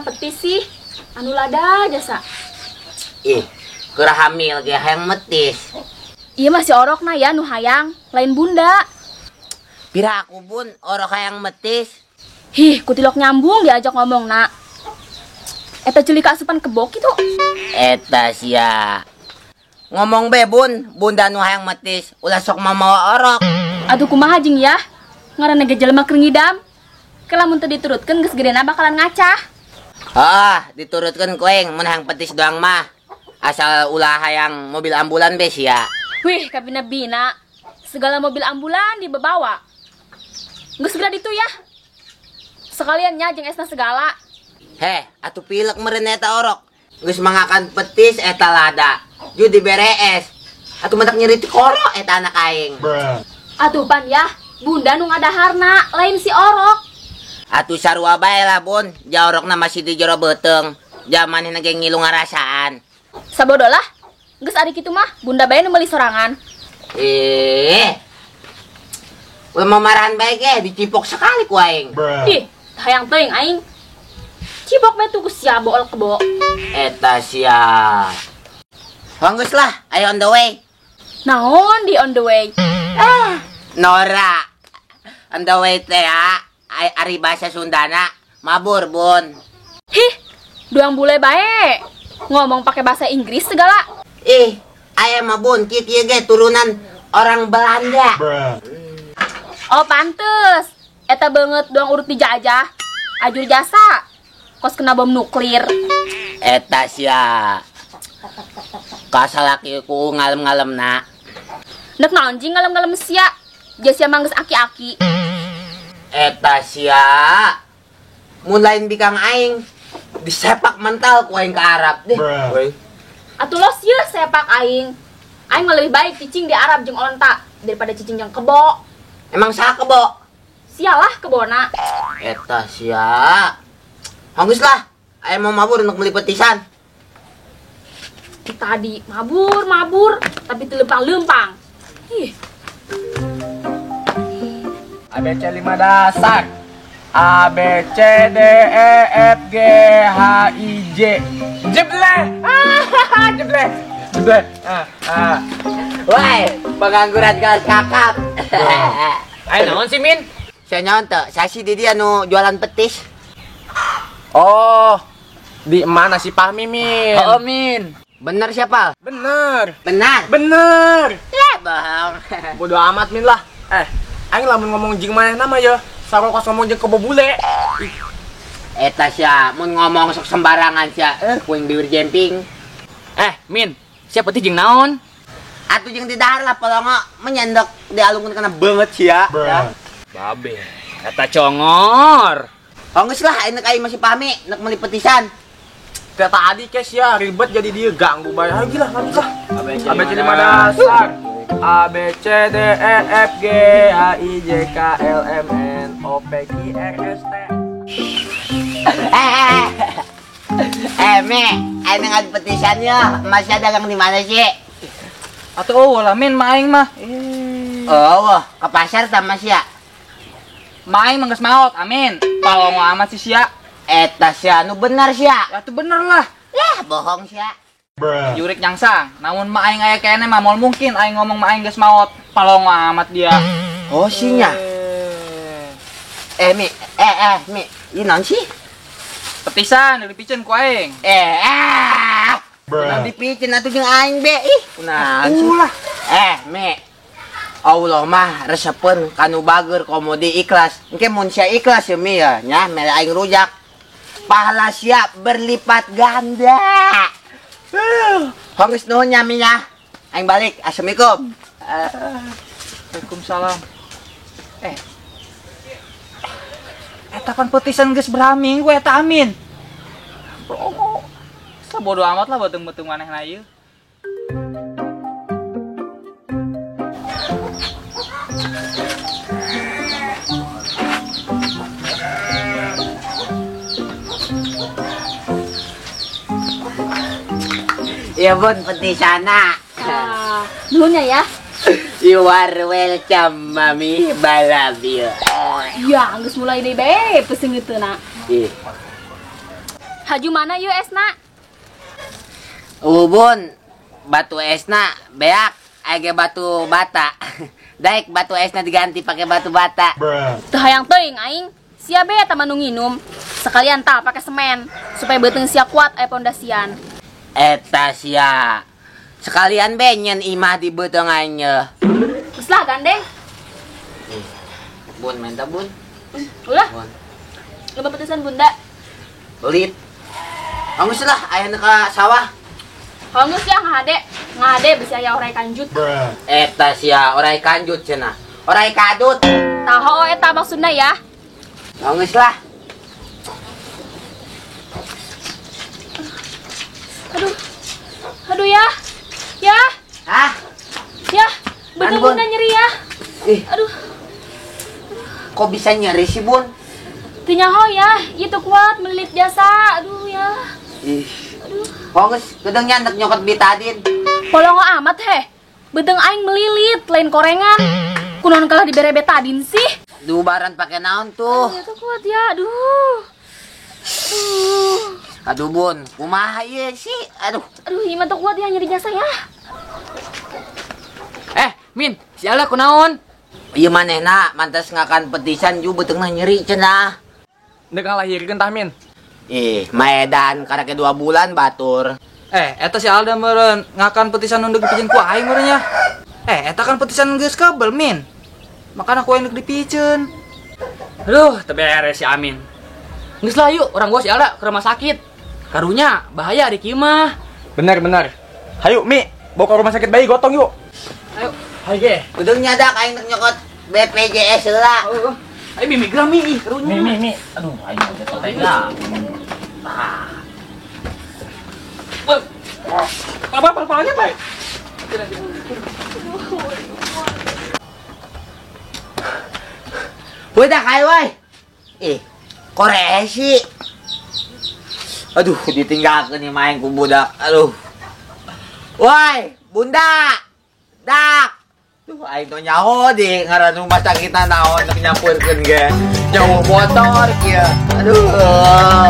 hayang petis sih? Anu lada jasa. Ih, keur hamil ge hayang metis. Iya masih orok na ya nu hayang, lain bunda. Pira aku bun orok hayang metis. Hih, kutilok nyambung diajak ngomong nak. Eta celik asupan kebok itu. Eta sia. Ngomong be bun, bunda nu hayang metis, ulah sok mamawa orok. Aduh kumaha jeung ya? Ngaranna ge jelema keur ngidam. Kelamun teu diturutkeun geus gedena bakalan ngacah. Ah, diturutkeun koeng mun hayang petis doang mah. Asal ulah hayang mobil ambulan be sia. Wih, kabina-bina. Segala mobil ambulan dibawa. Geus segera ditu ya. Sekalian nya jeung esna segala. Heh, atuh pilek meureun eta orok. Geus mangakan petis eta lada. Judi berees. Atuh mentak nyeri ti koro eta anak aing. Atuh pan ya, bunda nu ngadaharna lain si orok. Atuh sarua bae lah bun, jaorokna masih di jero beuteung. Jamanna ge ngilu ngarasaan. Sabodo lah. Geus ari kitu mah, bunda bae nu meuli sorangan. Ulah mamarahan bae ge dicipok sekali ku aing. Ih, hayang teuing aing. Cipok bae tuh sia bool kebo. Eta sia. Geus lah, ayo on the way. Naon di on the way? Nora. On the way teh ya. Ari bahasa Sundana mabur bun. Hih, doang bule bae. Ngomong pakai bahasa Inggris segala. Ih, aya mah bun, kieu ge turunan orang Belanda. Oh pantes. Eta banget doang urut dijajah. Ajur jasa. Kos kena bom nuklir. Eta sia. Kasalaki ku ngalem-ngalemna. Nek naon jeung ngalem-ngalem sia. Jas sia manggeus aki-aki. Eta sia. Mun lain bikang aing disepak mental ku aing ke Arab deh. Atuh los ieu sepak aing. Aing mah lebih baik cicing di Arab jeung onta daripada cicing jeung kebo. Emang saha kebo? Sialah kebona. Eta sia. Geus lah, aya mau mabur untuk beli petisan. Tadi mabur, tapi teu lempang-lempang. Ih. ABC 5 dasar. A, B, C, D, E, F, G, H, I, J. Jebleh. Jebleh. Woi, pengangguran kelas kakap. Ayo naon sih, Min? Saya nyaon teu, saya si di dia nu jualan petis. Oh, di mana si Fahmi, Min? Oh, Min. Bener siapa? Bener. Benar. Ya, bohong. Bodo amat, Min lah. Aing lamun ngomong jeung manehna mah ya, sarokos ngomong jeung kebo bule. Eta sia, mun ngomong sok sembarangan sia, kuing bibir jemping. Min, siapa teh jeung naon? Atuh jeung di dahar lah polongo menyendok dialungkeun kana beungeut sia. Babe, eta congor. Geus lah, ayeuna aing masih pahami nek meuli petisan. Kata tadi kes ya ribet jadi dia ganggu bae. Ayo gila, lanjut lah. ABC 5 dasar. A, B, C, D, E, F, G, H, I, J, K, L, M, N, O, P, Q, R, S, T. Me, ayeuna ngadu petisan ya. Masih dagang di mana sih? Atuh lah Min maing mah. Ke pasar tah Mas ya. Maing mah geus maot, amin. Palongo amat sih sia. Eta sia nu bener sia. Atuh bener lah. Yah, bohong sia. Jurik nyangsang, namun ma aing aya kene mah moal mungkin aing ngomong ma aing geus maot. Palongo amat dia. Oh sinya. Mi, ieu naon sih? Petisan dipicen ku aing. Udah dipicen atuh jeung aing be. Ih, kunaon sih? Mi. Allah mah resepeun kanu bager komodi ikhlas. Engke mun sia ikhlas ya Mi ya, nya mere aing rujak. Pahala siap berlipat ganda. Geus nuhun nya Mi nya. Aing balik. Assalamualaikum. Waalaikumsalam. Eta kan petisan geus beraming gue eta amin. Bro, sabodo amat lah beuteung-beuteung manehna ieu. Iya bun, petisana. Nuhunnya ya. You are welcome, Mami. I love you. Ya, geus mulai deui be, pesing itu na. Haju mana yuk esna? Bun, batu esna beak, age batu bata. Daik batu esna diganti pakai batu bata. Teu hayang teuing aing. Sia be eta manu nginum. Sekalian tah pakai semen supaya beuteung sia kuat aya pondasian. Eta sia. Sekalian be nyen imah di beuteungannya. Geus lah gandeng. Bun, minta bun. Ulah, Bun. loba petesan bunda. Belit. Anggus lah, aya ka sawah. Hanggeus ya ngade bisi aya orai kanjut. Eta sia, orai kanjut cenah. Orai kadut. Taho eta maksudna ya. Anggus lah. Aduh ya. Ya, Hah? ya. Bener Bun. bunda nyeri ya. Ih, Aduh, kok bisa nyeri sih, Bun? teu nyaho ya. Itu kuat melilit jasa. Aduh ya. Ih. Anggus, gedeng nyantek nyokot bitadin. Polongo amat heh. Beuteng aing melilit lain korengan. Kunaon kalah dibere betadin sih? Dubaran pakai naon tuh? Itu kuat ya. Aduh. Aduh, Bun, kumaha ieu sih? Aduh. Aduh, iman tuh kuat ya nyeri jasa ya. Min, si Ala kunaon? Ieu manehna mantes ngakan petisan ju beuteungna nyeri cenah. Dek ngalahirkeun tah Min. Maedan karake 2 bulan batur. Eta si Alda meureun ngakan petisan nu deuk dipikeun ku aing meureun nya. Eta kan petisan geus kabel Min. Makana ku aing deuk dipikeun. Aduh, teu beres si Amin. Geus lah yuk, orang gua si Alda ke rumah sakit. Karunya bahaya di kieu mah. Bener. Hayu Mi, bawa ke rumah sakit bayi gotong yuk. Ayo, hayu ge. Kudu nyadak aing teh nyokot BPJS heula. Ayo Mi, migra Mi, karunya. Mi. Aduh, aing jatuh tega. Apa-apanya, Pak? Udah kai woi. Korek sih. Aduh, ditinggalkeun nih main ku budak. Aduh. Woi, Bunda. Dak. Duh, aing teh nyaho di ngaran rumah sakitan naon teh nyampurkeun ge. Nyawa motor kieu. Aduh.